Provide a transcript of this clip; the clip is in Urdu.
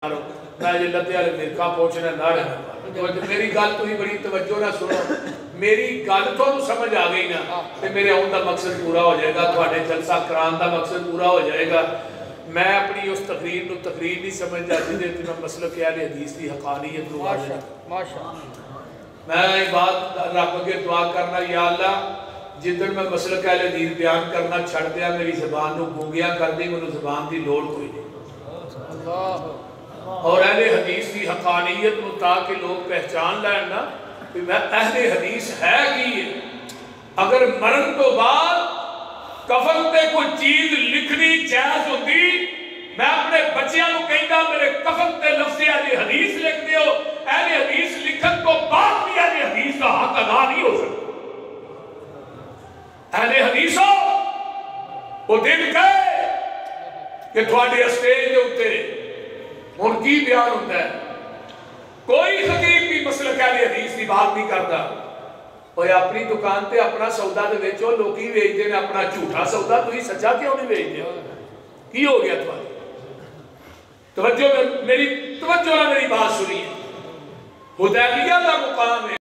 میں یہ لتے والے مرکا پہنچنا نہ رہنا میری گل تھی بڑی توجہ نہ سنو میری گل تو سمجھ آ گئی نا تو میرے آن کا مقصد پورا ہو جائے گا تھوڑے جلسہ کران کا مقصد پورا ہو جائے گا میں اپنی اس تقریر نو تقریر نہیں سمجھ جاتی دیتی میں مسلک اہل حدیث کی حقانیت نو میں بات رب کے دعا کرنا یا اللہ جدن میں مسلک اہل حدیث بیان کرنا چھڑ دیا میری زبان نو گونگیاں کر دی مجھے زبان دی لوڑ کوئی نہیں اور اہل حدیث کی حقانیت نو تاکہ لوگ پہچان لینا کہ میں اہل حدیث ہے کی اگر مرن تو بعد کفن پہ کوئی چیز لکھنی جائز ہوتی میں اپنے بچیاں کو کہتا میرے کفن پہ لفظ اہل حدیث لکھ دیو اہل حدیث لکھن تو بعد بھی اہل حدیث کا حق ادا نہیں ہو سکتا اہل حدیثوں وہ دن گئے کہ تھوڑے اسٹیج دے ہوتے ان کی بیان ہوتا ہے کوئی خطیب بھی مسلک اہل حدیث کی بات نہیں کرتا اور اپنی دکان تے اپنا سودا دے ویچو لوکی ویچ دے نے اپنا جھوٹا سودا تو ہی سچا کیوں نہیں ویچ دے کی ہو گیا توجہ میری بات سنیے حدیبیہ کا مقام ہے